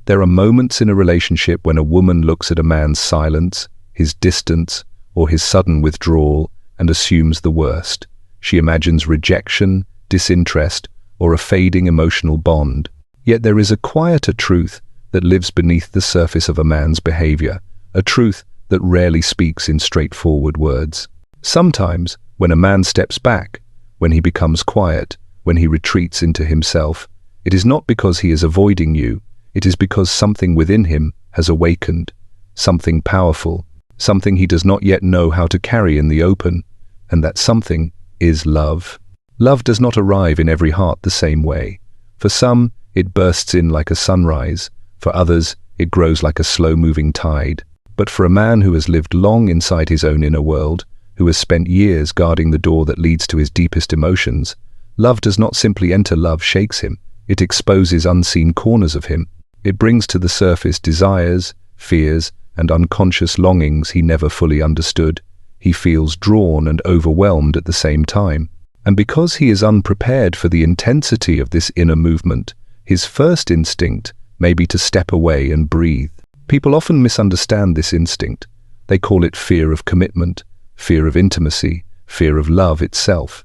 There are moments in a relationship when a woman looks at a man's silence, his distance, or his sudden withdrawal and assumes the worst. She imagines rejection, disinterest, or a fading emotional bond. Yet there is a quieter truth that lives beneath the surface of a man's behavior, a truth that rarely speaks in straightforward words. Sometimes, when a man steps back, when he becomes quiet, when he retreats into himself, it is not because he is avoiding you, it is because something within him has awakened, something powerful, something he does not yet know how to carry in the open, and that something is love. Love does not arrive in every heart the same way. For some, it bursts in like a sunrise. For others, it grows like a slow-moving tide. But for a man who has lived long inside his own inner world, who has spent years guarding the door that leads to his deepest emotions, love does not simply enter. Love shakes him. It exposes unseen corners of him. It brings to the surface desires, fears, and unconscious longings he never fully understood. He feels drawn and overwhelmed at the same time. And because he is unprepared for the intensity of this inner movement, his first instinct may be to step away and breathe. People often misunderstand this instinct. They call it fear of commitment, fear of intimacy, fear of love itself.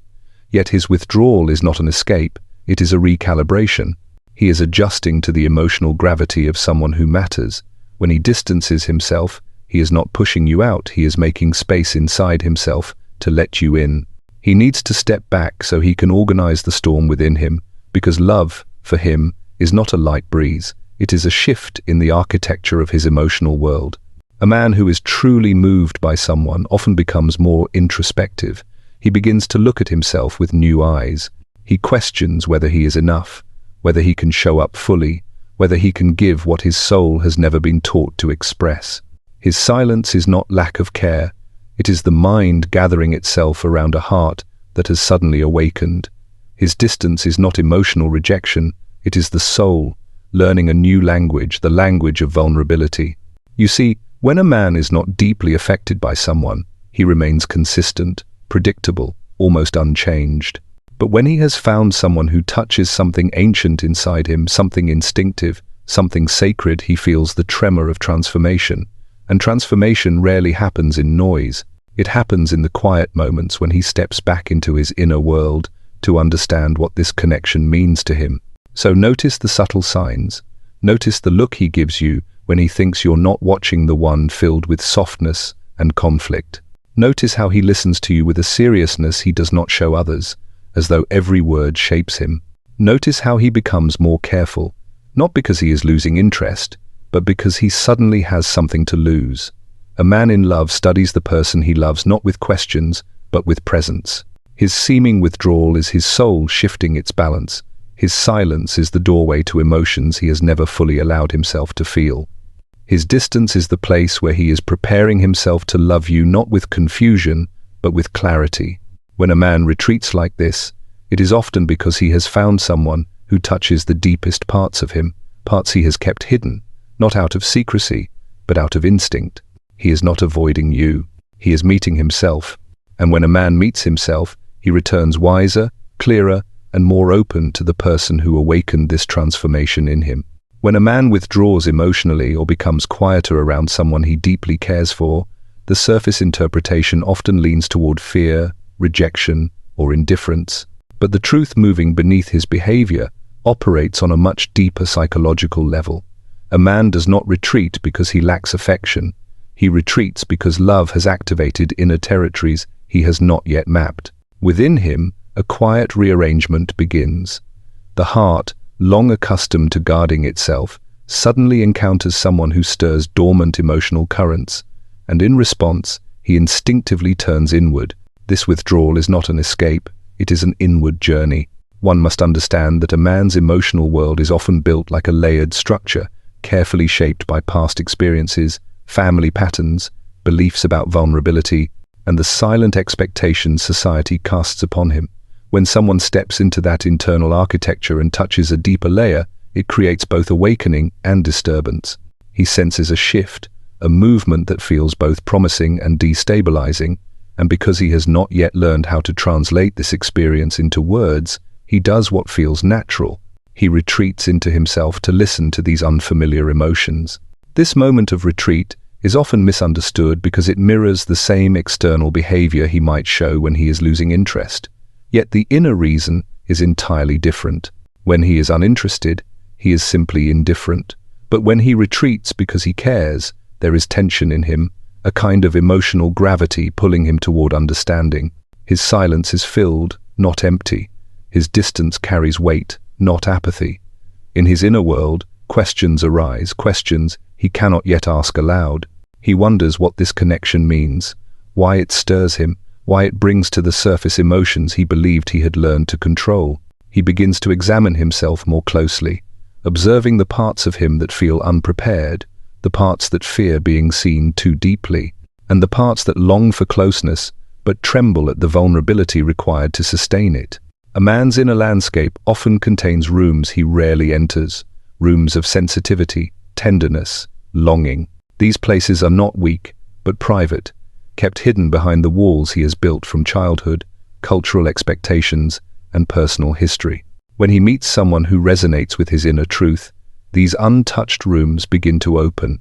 Yet his withdrawal is not an escape, it is a recalibration. He is adjusting to the emotional gravity of someone who matters. When he distances himself, he is not pushing you out, he is making space inside himself to let you in. He needs to step back so he can organize the storm within him, because love, for him, is not a light breeze, it is a shift in the architecture of his emotional world. A man who is truly moved by someone often becomes more introspective. He begins to look at himself with new eyes. He questions whether he is enough, whether he can show up fully, whether he can give what his soul has never been taught to express. His silence is not lack of care, it is the mind gathering itself around a heart that has suddenly awakened. His distance is not emotional rejection, it is the soul, learning a new language, the language of vulnerability. You see, when a man is not deeply affected by someone, he remains consistent, predictable, almost unchanged. But when he has found someone who touches something ancient inside him, something instinctive, something sacred, he feels the tremor of transformation. And transformation rarely happens in noise. It happens in the quiet moments when he steps back into his inner world to understand what this connection means to him. So notice the subtle signs. Notice the look he gives you when he thinks you're not watching, the one filled with softness and conflict. Notice how he listens to you with a seriousness he does not show others, as though every word shapes him. Notice how he becomes more careful, not because he is losing interest, but because he suddenly has something to lose. A man in love studies the person he loves not with questions, but with presence. His seeming withdrawal is his soul shifting its balance. His silence is the doorway to emotions he has never fully allowed himself to feel. His distance is the place where he is preparing himself to love you not with confusion, but with clarity. When a man retreats like this, it is often because he has found someone who touches the deepest parts of him, parts he has kept hidden, not out of secrecy, but out of instinct. He is not avoiding you, he is meeting himself. And when a man meets himself, he returns wiser, clearer, and more open to the person who awakened this transformation in him. When a man withdraws emotionally or becomes quieter around someone he deeply cares for, the surface interpretation often leans toward fear, rejection, or indifference. But the truth moving beneath his behavior operates on a much deeper psychological level. A man does not retreat because he lacks affection. He retreats because love has activated inner territories he has not yet mapped. Within him, a quiet rearrangement begins. The heart, long accustomed to guarding itself, suddenly encounters someone who stirs dormant emotional currents, and in response, he instinctively turns inward. This withdrawal is not an escape, it is an inward journey. One must understand that a man's emotional world is often built like a layered structure, carefully shaped by past experiences, family patterns, beliefs about vulnerability, and the silent expectations society casts upon him. When someone steps into that internal architecture and touches a deeper layer, it creates both awakening and disturbance. He senses a shift, a movement that feels both promising and destabilizing, and because he has not yet learned how to translate this experience into words, he does what feels natural. He retreats into himself to listen to these unfamiliar emotions. This moment of retreat is often misunderstood because it mirrors the same external behavior he might show when he is losing interest. Yet the inner reason is entirely different. When he is uninterested, he is simply indifferent. But when he retreats because he cares, there is tension in him, a kind of emotional gravity pulling him toward understanding. His silence is filled, not empty. His distance carries weight, not apathy. In his inner world, questions arise, questions he cannot yet ask aloud. He wonders what this connection means, why it stirs him, why it brings to the surface emotions he believed he had learned to control. He begins to examine himself more closely, observing the parts of him that feel unprepared, the parts that fear being seen too deeply, and the parts that long for closeness but tremble at the vulnerability required to sustain it. A man's inner landscape often contains rooms he rarely enters, rooms of sensitivity, tenderness, longing. These places are not weak, but private, kept hidden behind the walls he has built from childhood, cultural expectations, and personal history. When he meets someone who resonates with his inner truth, these untouched rooms begin to open,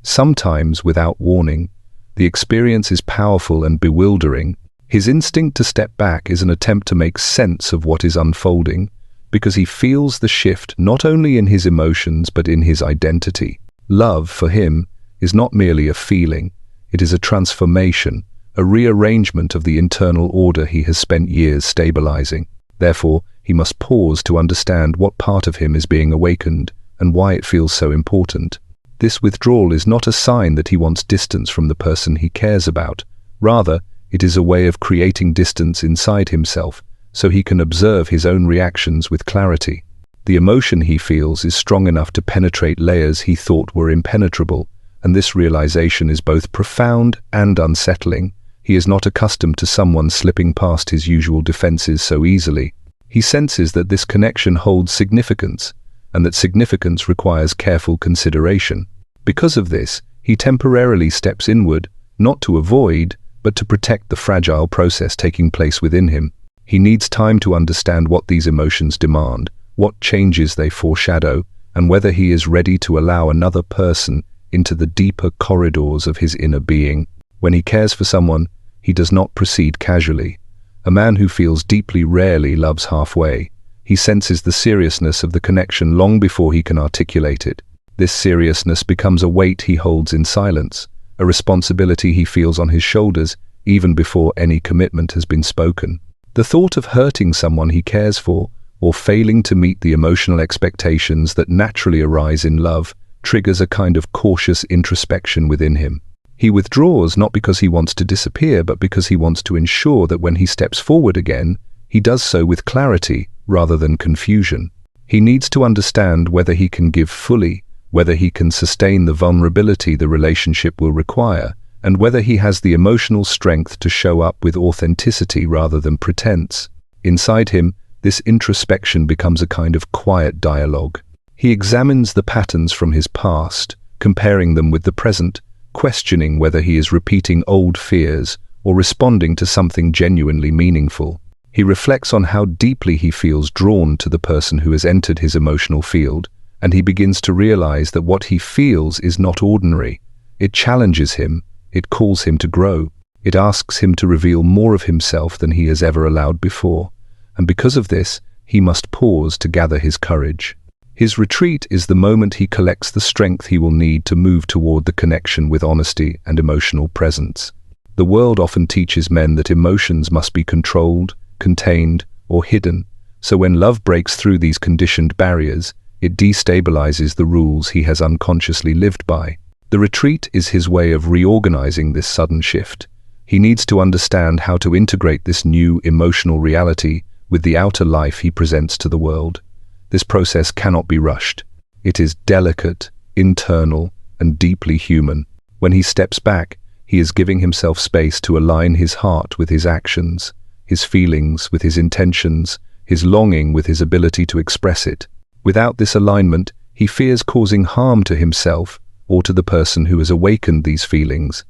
sometimes without warning. The experience is powerful and bewildering. His instinct to step back is an attempt to make sense of what is unfolding, because he feels the shift not only in his emotions but in his identity. Love, for him, is not merely a feeling, it is a transformation, a rearrangement of the internal order he has spent years stabilizing. Therefore, he must pause to understand what part of him is being awakened and why it feels so important. This withdrawal is not a sign that he wants distance from the person he cares about. Rather, it is a way of creating distance inside himself so he can observe his own reactions with clarity. The emotion he feels is strong enough to penetrate layers he thought were impenetrable, and this realization is both profound and unsettling. He is not accustomed to someone slipping past his usual defenses so easily. He senses that this connection holds significance, and that significance requires careful consideration. Because of this, he temporarily steps inward, not to avoid, but to protect the fragile process taking place within him. He needs time to understand what these emotions demand, what changes they foreshadow, and whether he is ready to allow another person into the deeper corridors of his inner being. When he cares for someone, he does not proceed casually. A man who feels deeply rarely loves halfway. He senses the seriousness of the connection long before he can articulate it. This seriousness becomes a weight he holds in silence, a responsibility he feels on his shoulders even before any commitment has been spoken. The thought of hurting someone he cares for, or failing to meet the emotional expectations that naturally arise in love, triggers a kind of cautious introspection within him. He withdraws not because he wants to disappear, but because he wants to ensure that when he steps forward again, he does so with clarity rather than confusion. He needs to understand whether he can give fully, whether he can sustain the vulnerability the relationship will require, and whether he has the emotional strength to show up with authenticity rather than pretense. Inside him, this introspection becomes a kind of quiet dialogue. He examines the patterns from his past, comparing them with the present, questioning whether he is repeating old fears or responding to something genuinely meaningful. He reflects on how deeply he feels drawn to the person who has entered his emotional field, and he begins to realize that what he feels is not ordinary. It challenges him, it calls him to grow, it asks him to reveal more of himself than he has ever allowed before, and because of this, he must pause to gather his courage. His retreat is the moment he collects the strength he will need to move toward the connection with honesty and emotional presence. The world often teaches men that emotions must be controlled, contained, or hidden, so when love breaks through these conditioned barriers, it destabilizes the rules he has unconsciously lived by. The retreat is his way of reorganizing this sudden shift. He needs to understand how to integrate this new emotional reality with the outer life he presents to the world. This process cannot be rushed. It is delicate, internal, and deeply human. When he steps back, he is giving himself space to align his heart with his actions, his feelings with his intentions, his longing with his ability to express it. Without this alignment, he fears causing harm to himself or to the person who has awakened these feelings.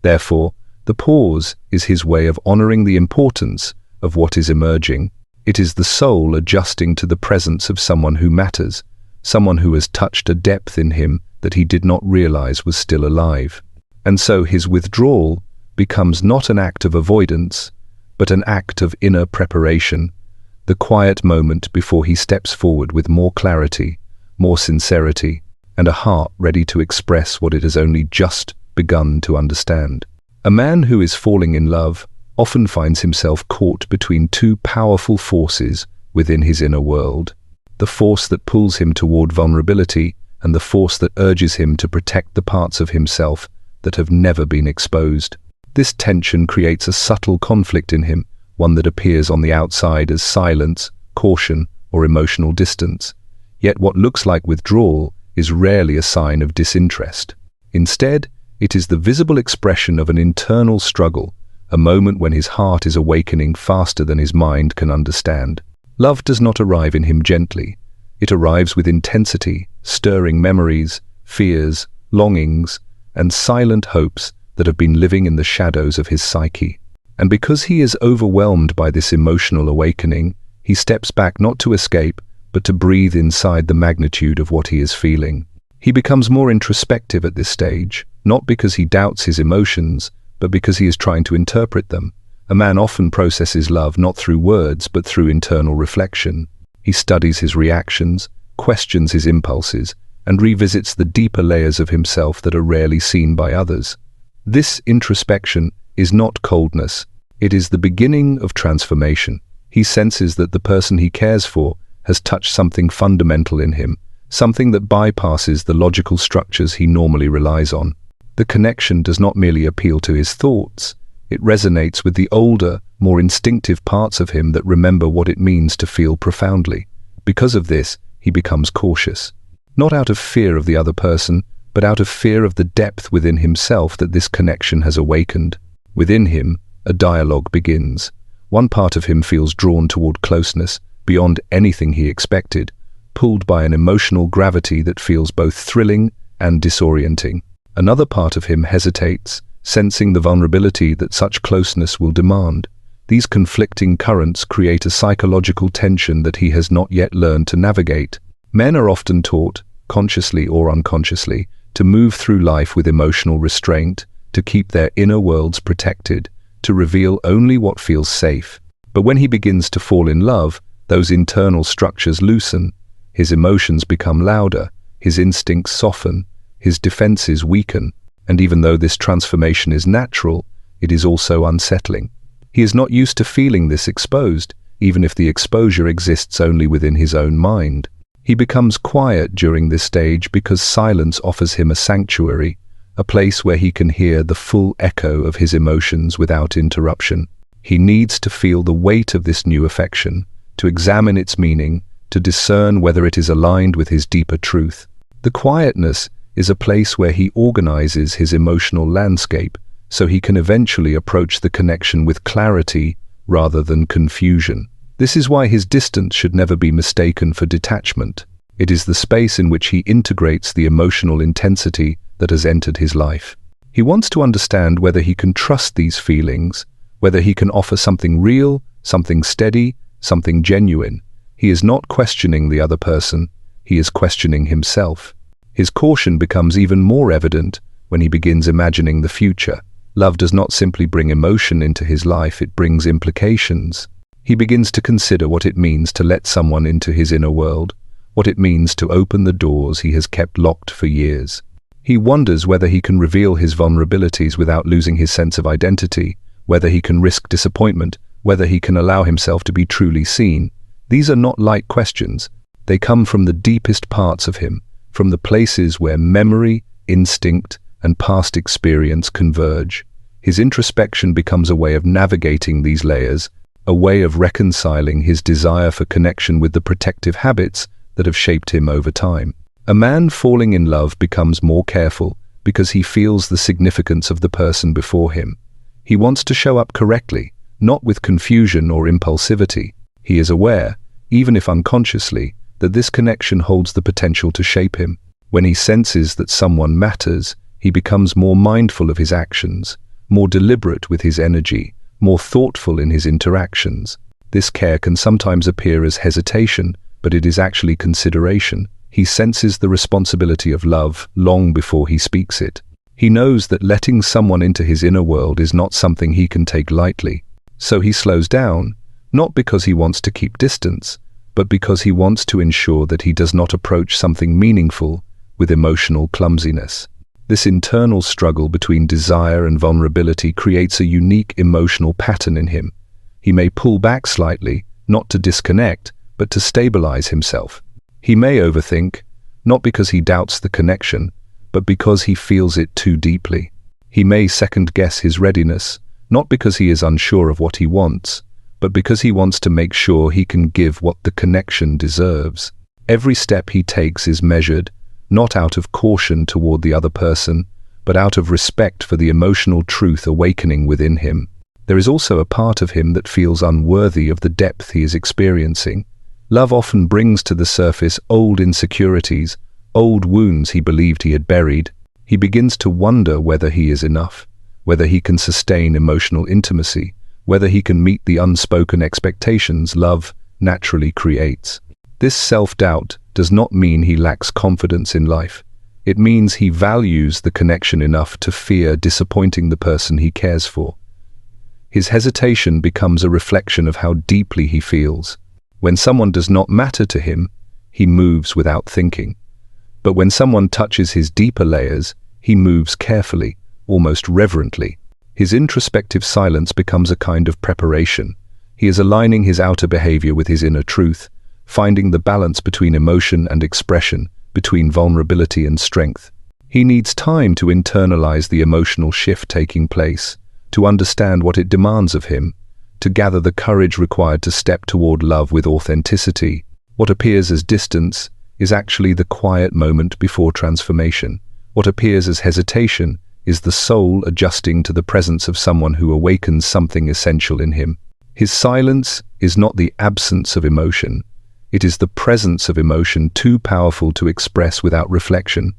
Therefore, the pause is his way of honoring the importance of what is emerging. It is the soul adjusting to the presence of someone who matters, someone who has touched a depth in him that he did not realize was still alive. And so his withdrawal becomes not an act of avoidance, but an act of inner preparation, the quiet moment before he steps forward with more clarity, more sincerity, and a heart ready to express what it has only just begun to understand. A man who is falling in love often finds himself caught between two powerful forces within his inner world, the force that pulls him toward vulnerability and the force that urges him to protect the parts of himself that have never been exposed. This tension creates a subtle conflict in him, one that appears on the outside as silence, caution, or emotional distance. Yet what looks like withdrawal is rarely a sign of disinterest. Instead, it is the visible expression of an internal struggle, a moment when his heart is awakening faster than his mind can understand. Love does not arrive in him gently. It arrives with intensity, stirring memories, fears, longings, and silent hopes that have been living in the shadows of his psyche. And because he is overwhelmed by this emotional awakening, he steps back not to escape, but to breathe inside the magnitude of what he is feeling. He becomes more introspective at this stage, not because he doubts his emotions, but because he is trying to interpret them. A man often processes love not through words, but through internal reflection. He studies his reactions, questions his impulses, and revisits the deeper layers of himself that are rarely seen by others. This introspection is not coldness. It is the beginning of transformation. He senses that the person he cares for has touched something fundamental in him, something that bypasses the logical structures he normally relies on. The connection does not merely appeal to his thoughts, it resonates with the older, more instinctive parts of him that remember what it means to feel profoundly. Because of this, he becomes cautious. Not out of fear of the other person, but out of fear of the depth within himself that this connection has awakened. Within him, a dialogue begins. One part of him feels drawn toward closeness, beyond anything he expected, pulled by an emotional gravity that feels both thrilling and disorienting. Another part of him hesitates, sensing the vulnerability that such closeness will demand. These conflicting currents create a psychological tension that he has not yet learned to navigate. Men are often taught, consciously or unconsciously, to move through life with emotional restraint, to keep their inner worlds protected, to reveal only what feels safe. But when he begins to fall in love, those internal structures loosen, his emotions become louder, his instincts soften, his defenses weaken, and even though this transformation is natural, it is also unsettling. He is not used to feeling this exposed, even if the exposure exists only within his own mind. He becomes quiet during this stage because silence offers him a sanctuary, a place where he can hear the full echo of his emotions without interruption. He needs to feel the weight of this new affection, to examine its meaning, to discern whether it is aligned with his deeper truth. The quietness is a place where he organizes his emotional landscape so he can eventually approach the connection with clarity rather than confusion. This is why his distance should never be mistaken for detachment. It is the space in which he integrates the emotional intensity that has entered his life. He wants to understand whether he can trust these feelings, whether he can offer something real, something steady, something genuine. He is not questioning the other person, he is questioning himself. His caution becomes even more evident when he begins imagining the future. Love does not simply bring emotion into his life, it brings implications. He begins to consider what it means to let someone into his inner world, what it means to open the doors he has kept locked for years. He wonders whether he can reveal his vulnerabilities without losing his sense of identity, whether he can risk disappointment, whether he can allow himself to be truly seen. These are not light questions. They come from the deepest parts of him, from the places where memory, instinct, and past experience converge. His introspection becomes a way of navigating these layers, a way of reconciling his desire for connection with the protective habits that have shaped him over time. A man falling in love becomes more careful because he feels the significance of the person before him. He wants to show up correctly, not with confusion or impulsivity. He is aware, even if unconsciously, that this connection holds the potential to shape him. When he senses that someone matters, he becomes more mindful of his actions, more deliberate with his energy, more thoughtful in his interactions. This care can sometimes appear as hesitation, but it is actually consideration. He senses the responsibility of love long before he speaks it. He knows that letting someone into his inner world is not something he can take lightly. So he slows down, not because he wants to keep distance, but because he wants to ensure that he does not approach something meaningful with emotional clumsiness. This internal struggle between desire and vulnerability creates a unique emotional pattern in him. He may pull back slightly, not to disconnect, but to stabilize himself. He may overthink, not because he doubts the connection, but because he feels it too deeply. He may second-guess his readiness, not because he is unsure of what he wants, but because he wants to make sure he can give what the connection deserves. Every step he takes is measured, not out of caution toward the other person, but out of respect for the emotional truth awakening within him. There is also a part of him that feels unworthy of the depth he is experiencing. Love often brings to the surface old insecurities, old wounds he believed he had buried. He begins to wonder whether he is enough, whether he can sustain emotional intimacy, whether he can meet the unspoken expectations love naturally creates. This self-doubt does not mean he lacks confidence in life. It means he values the connection enough to fear disappointing the person he cares for. His hesitation becomes a reflection of how deeply he feels. When someone does not matter to him, he moves without thinking. But when someone touches his deeper layers, he moves carefully, almost reverently. His introspective silence becomes a kind of preparation. He is aligning his outer behavior with his inner truth, finding the balance between emotion and expression, between vulnerability and strength. He needs time to internalize the emotional shift taking place, to understand what it demands of him, to gather the courage required to step toward love with authenticity. What appears as distance is actually the quiet moment before transformation. What appears as hesitation is the soul adjusting to the presence of someone who awakens something essential in him. His silence is not the absence of emotion. It is the presence of emotion too powerful to express without reflection.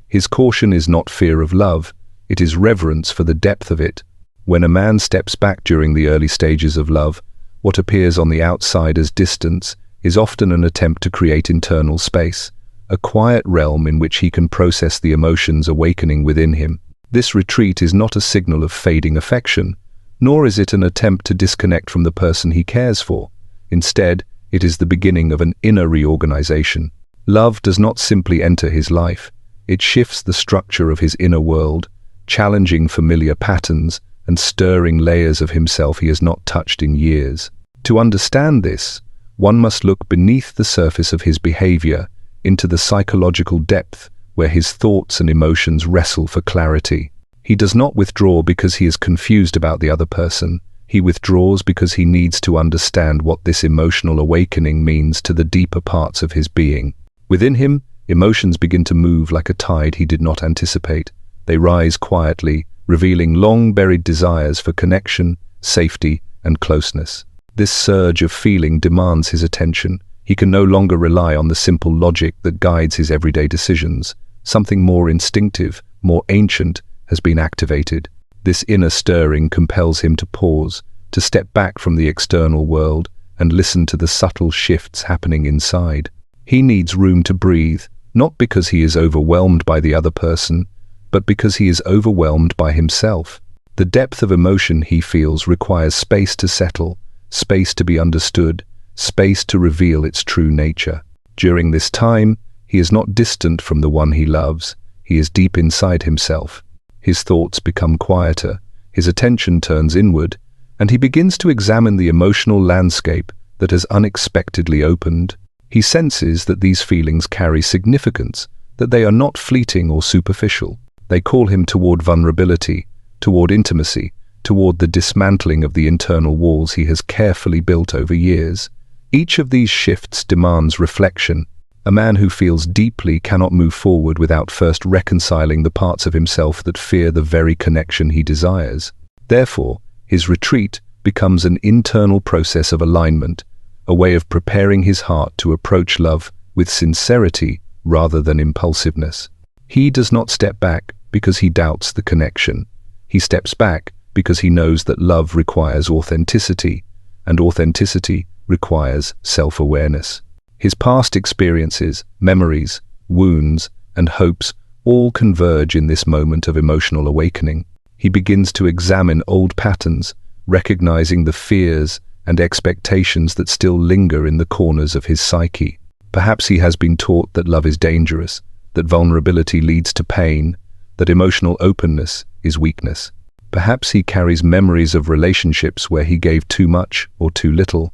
His caution is not fear of love, it is reverence for the depth of it. When a man steps back during the early stages of love, what appears on the outside as distance is often an attempt to create internal space, a quiet realm in which he can process the emotions awakening within him. This retreat is not a signal of fading affection, nor is it an attempt to disconnect from the person he cares for. Instead, it is the beginning of an inner reorganization. Love does not simply enter his life, it shifts the structure of his inner world, challenging familiar patterns and stirring layers of himself he has not touched in years. To understand this, one must look beneath the surface of his behavior into the psychological depth where his thoughts and emotions wrestle for clarity. He does not withdraw because he is confused about the other person. He withdraws because he needs to understand what this emotional awakening means to the deeper parts of his being. Within him, emotions begin to move like a tide he did not anticipate. They rise quietly, revealing long-buried desires for connection, safety, and closeness. This surge of feeling demands his attention. He can no longer rely on the simple logic that guides his everyday decisions. Something more instinctive, more ancient, has been activated. This inner stirring compels him to pause, to step back from the external world and listen to the subtle shifts happening inside. He needs room to breathe, not because he is overwhelmed by the other person, but because he is overwhelmed by himself. The depth of emotion he feels requires space to settle, space to be understood, space to reveal its true nature. During this time, he is not distant from the one he loves, he is deep inside himself. His thoughts become quieter, his attention turns inward, and he begins to examine the emotional landscape that has unexpectedly opened. He senses that these feelings carry significance, that they are not fleeting or superficial. They call him toward vulnerability, toward intimacy, toward the dismantling of the internal walls he has carefully built over years. Each of these shifts demands reflection. A man who feels deeply cannot move forward without first reconciling the parts of himself that fear the very connection he desires. Therefore, his retreat becomes an internal process of alignment, a way of preparing his heart to approach love with sincerity rather than impulsiveness. He does not step back because he doubts the connection. He steps back because he knows that love requires authenticity, and authenticity requires self-awareness. His past experiences, memories, wounds, and hopes all converge in this moment of emotional awakening. He begins to examine old patterns, recognizing the fears and expectations that still linger in the corners of his psyche. Perhaps he has been taught that love is dangerous, that vulnerability leads to pain, that emotional openness is weakness. Perhaps he carries memories of relationships where he gave too much or too little.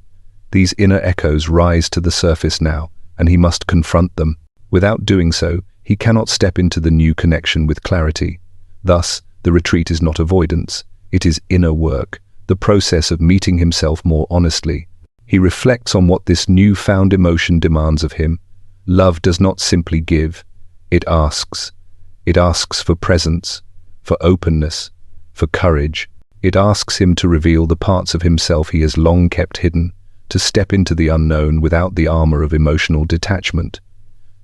These inner echoes rise to the surface now, and he must confront them. Without doing so, he cannot step into the new connection with clarity. Thus, the retreat is not avoidance, it is inner work, the process of meeting himself more honestly. He reflects on what this newfound emotion demands of him. Love does not simply give, it asks. It asks for presence, for openness, for courage. It asks him to reveal the parts of himself he has long kept hidden, to step into the unknown without the armor of emotional detachment.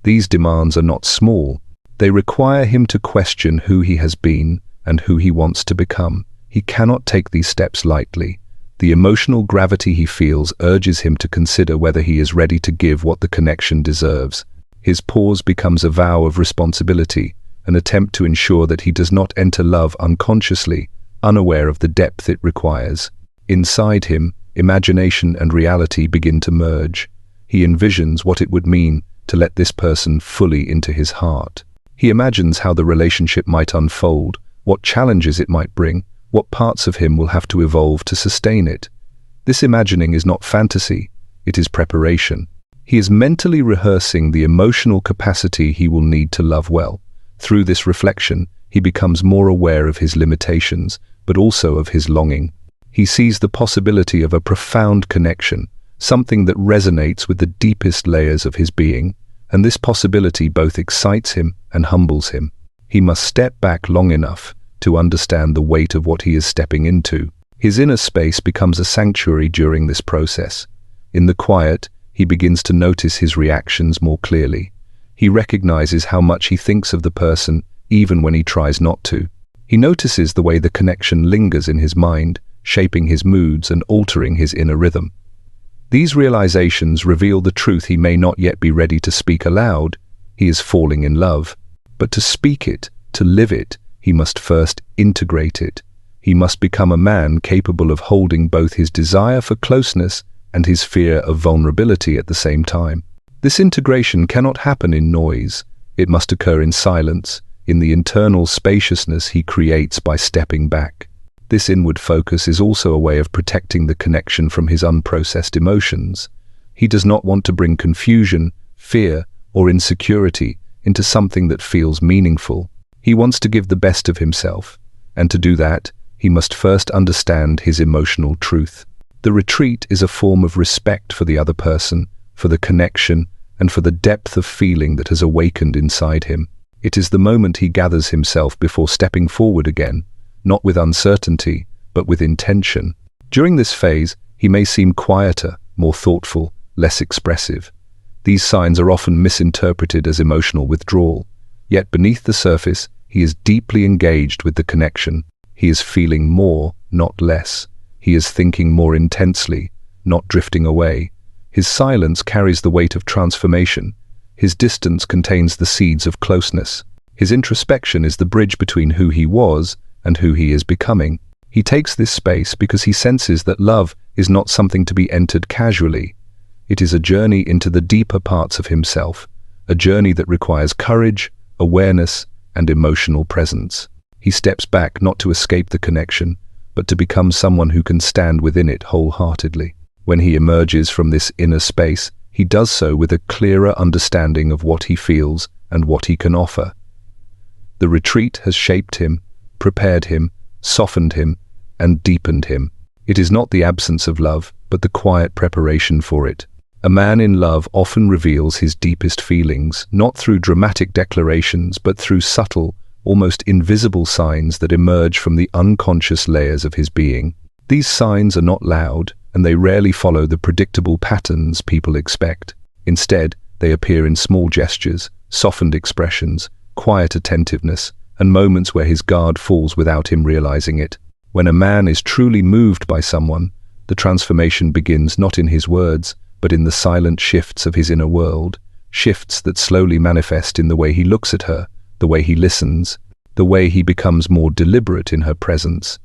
These demands are not small. They require him to question who he has been and who he wants to become. He cannot take these steps lightly. The emotional gravity he feels urges him to consider whether he is ready to give what the connection deserves. His pause becomes a vow of responsibility, an attempt to ensure that he does not enter love unconsciously, unaware of the depth it requires. Inside him, imagination and reality begin to merge. He envisions what it would mean to let this person fully into his heart. He imagines how the relationship might unfold, what challenges it might bring, what parts of him will have to evolve to sustain it. This imagining is not fantasy, it is preparation. He is mentally rehearsing the emotional capacity he will need to love well. Through this reflection, he becomes more aware of his limitations, but also of his longing. He sees the possibility of a profound connection, something that resonates with the deepest layers of his being, and this possibility both excites him and humbles him. He must step back long enough to understand the weight of what he is stepping into. His inner space becomes a sanctuary during this process. In the quiet, he begins to notice his reactions more clearly. He recognizes how much he thinks of the person, even when he tries not to. He notices the way the connection lingers in his mind, shaping his moods and altering his inner rhythm. These realizations reveal the truth he may not yet be ready to speak aloud. He is falling in love. But to speak it, to live it, he must first integrate it. He must become a man capable of holding both his desire for closeness and his fear of vulnerability at the same time. This integration cannot happen in noise. It must occur in silence, in the internal spaciousness he creates by stepping back. This inward focus is also a way of protecting the connection from his unprocessed emotions. He does not want to bring confusion, fear, or insecurity into something that feels meaningful. He wants to give the best of himself, and to do that, he must first understand his emotional truth. The retreat is a form of respect for the other person, for the connection, and for the depth of feeling that has awakened inside him. It is the moment he gathers himself before stepping forward again, not with uncertainty, but with intention. During this phase, he may seem quieter, more thoughtful, less expressive. These signs are often misinterpreted as emotional withdrawal. Yet beneath the surface, he is deeply engaged with the connection. He is feeling more, not less. He is thinking more intensely, not drifting away. His silence carries the weight of transformation. His distance contains the seeds of closeness. His introspection is the bridge between who he was and who he is becoming. He takes this space because he senses that love is not something to be entered casually. It is a journey into the deeper parts of himself, a journey that requires courage, awareness, and emotional presence. He steps back not to escape the connection, but to become someone who can stand within it wholeheartedly. When he emerges from this inner space, he does so with a clearer understanding of what he feels and what he can offer. The retreat has shaped him, prepared him, softened him, and deepened him. It is not the absence of love, but the quiet preparation for it. A man in love often reveals his deepest feelings, not through dramatic declarations, but through subtle, almost invisible signs that emerge from the unconscious layers of his being. These signs are not loud, and they rarely follow the predictable patterns people expect. Instead, they appear in small gestures, softened expressions, quiet attentiveness, and moments where his guard falls without him realizing it. When a man is truly moved by someone, The transformation begins not in his words, but in the silent shifts of his inner world, shifts that slowly manifest in the way he looks at her, the way he listens, the way he becomes more deliberate in her presence.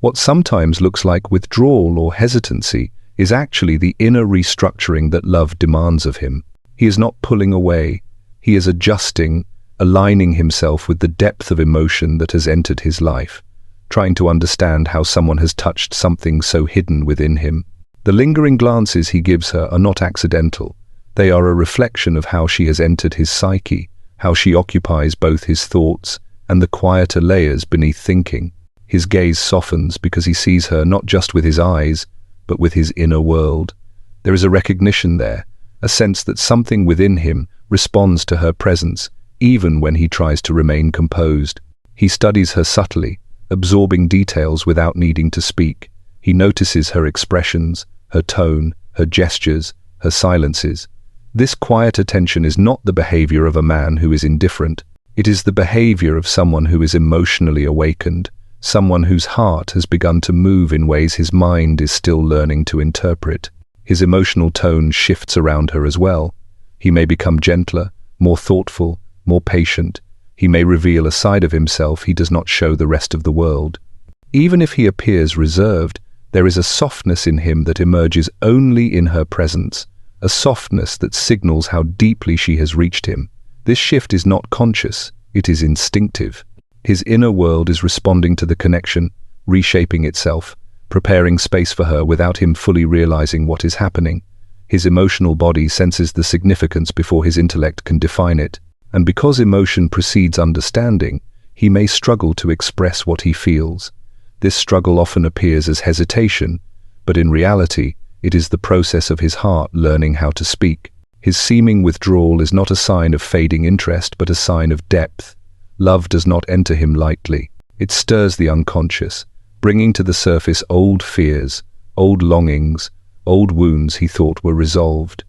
What sometimes looks like withdrawal or hesitancy is actually the inner restructuring that love demands of him. He is not pulling away, he is adjusting, aligning himself with the depth of emotion that has entered his life, trying to understand how someone has touched something so hidden within him. The lingering glances he gives her are not accidental. They are a reflection of how she has entered his psyche, how she occupies both his thoughts and the quieter layers beneath thinking. His gaze softens because he sees her not just with his eyes, but with his inner world. There is a recognition there, a sense that something within him responds to her presence, even when he tries to remain composed. He studies her subtly, absorbing details without needing to speak. He notices her expressions, her tone, her gestures, her silences. This quiet attention is not the behavior of a man who is indifferent. It is the behavior of someone who is emotionally awakened, someone whose heart has begun to move in ways his mind is still learning to interpret. His emotional tone shifts around her as well. He may become gentler, more thoughtful, more patient. He may reveal a side of himself he does not show the rest of the world. Even if he appears reserved, there is a softness in him that emerges only in her presence, a softness that signals how deeply she has reached him. This shift is not conscious, it is instinctive. His inner world is responding to the connection, reshaping itself, preparing space for her without him fully realizing what is happening. His emotional body senses the significance before his intellect can define it, and because emotion precedes understanding, he may struggle to express what he feels. This struggle often appears as hesitation, but in reality, it is the process of his heart learning how to speak. His seeming withdrawal is not a sign of fading interest, but a sign of depth. Love does not enter him lightly. It stirs the unconscious, bringing to the surface old fears, old longings, old wounds he thought were resolved.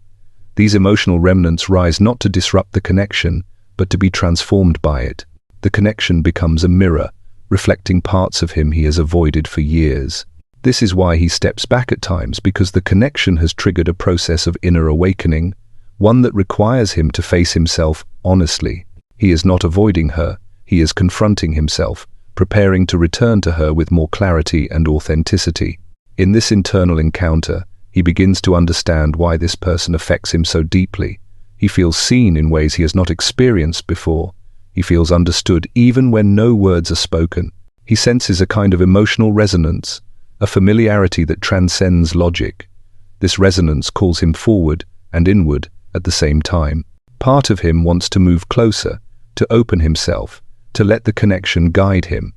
These emotional remnants rise not to disrupt the connection, but to be transformed by it. The connection becomes a mirror, reflecting parts of him he has avoided for years. This is why he steps back at times, because the connection has triggered a process of inner awakening, one that requires him to face himself honestly. He is not avoiding her, he is confronting himself, preparing to return to her with more clarity and authenticity. In this internal encounter, he begins to understand why this person affects him so deeply. He feels seen in ways he has not experienced before. He feels understood even when no words are spoken. He senses a kind of emotional resonance, a familiarity that transcends logic. This resonance calls him forward and inward at the same time. Part of him wants to move closer, to open himself, to let the connection guide him.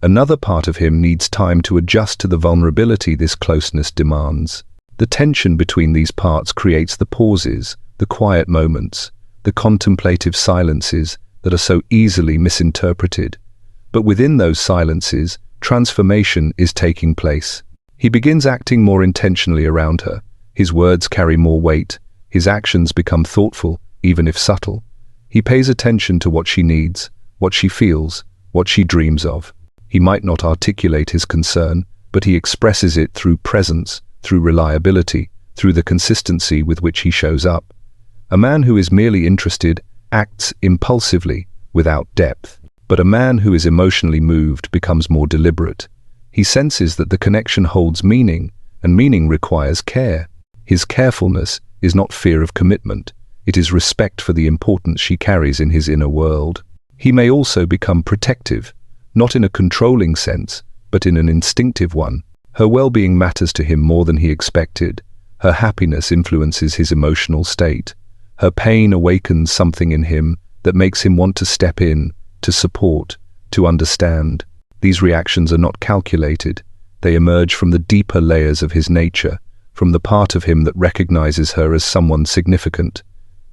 Another part of him needs time to adjust to the vulnerability this closeness demands. The tension between these parts creates the pauses, the quiet moments, the contemplative silences that are so easily misinterpreted. But within those silences, transformation is taking place. He begins acting more intentionally around her. His words carry more weight. His actions become thoughtful, even if subtle. He pays attention to what she needs, what she feels, what she dreams of. He might not articulate his concern, but he expresses it through presence, through reliability, through the consistency with which he shows up. A man who is merely interested acts impulsively, without depth. But a man who is emotionally moved becomes more deliberate. He senses that the connection holds meaning, and meaning requires care. His carefulness is not fear of commitment. It is respect for the importance she carries in his inner world. He may also become protective, not in a controlling sense, but in an instinctive one. Her well-being matters to him more than he expected. Her happiness influences his emotional state. Her pain awakens something in him that makes him want to step in, to support, to understand. These reactions are not calculated. They emerge from the deeper layers of his nature, from the part of him that recognizes her as someone significant.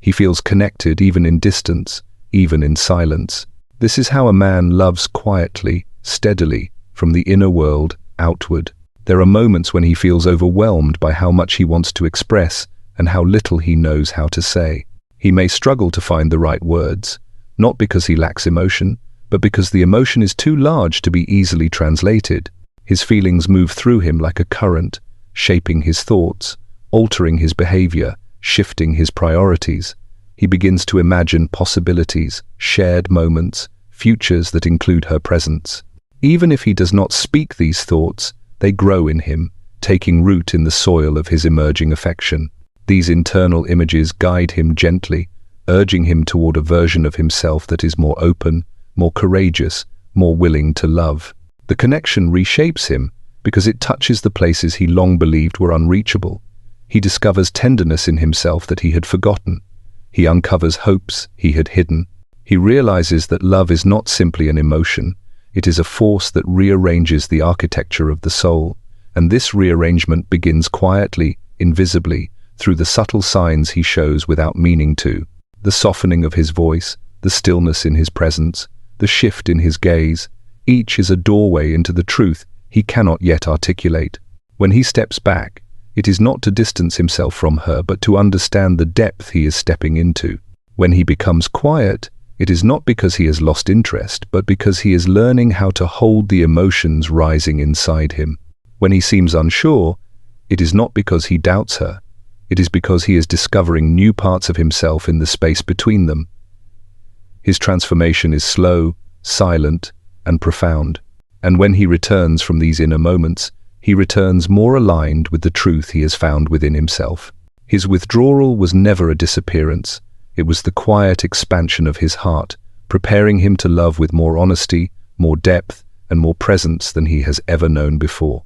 He feels connected even in distance, even in silence. This is how a man loves quietly, steadily, from the inner world outward. There are moments when he feels overwhelmed by how much he wants to express and how little he knows how to say. He may struggle to find the right words, not because he lacks emotion, but because the emotion is too large to be easily translated. His feelings move through him like a current, shaping his thoughts, altering his behavior, shifting his priorities. He begins to imagine possibilities, shared moments, futures that include her presence. Even if he does not speak these thoughts, they grow in him, taking root in the soil of his emerging affection. These internal images guide him gently, urging him toward a version of himself that is more open, more courageous, more willing to love. The connection reshapes him because it touches the places he long believed were unreachable. He discovers tenderness in himself that he had forgotten. He uncovers hopes he had hidden. He realizes that love is not simply an emotion, it is a force that rearranges the architecture of the soul, and this rearrangement begins quietly, invisibly, through the subtle signs he shows without meaning to. The softening of his voice, the stillness in his presence, the shift in his gaze, each is a doorway into the truth he cannot yet articulate. When he steps back, it is not to distance himself from her, but to understand the depth he is stepping into. When he becomes quiet, it is not because he has lost interest, but because he is learning how to hold the emotions rising inside him. When he seems unsure, it is not because he doubts her. It is because he is discovering new parts of himself in the space between them. His transformation is slow, silent, and profound. And when he returns from these inner moments, he returns more aligned with the truth he has found within himself. His withdrawal was never a disappearance. It was the quiet expansion of his heart, preparing him to love with more honesty, more depth, and more presence than he has ever known before.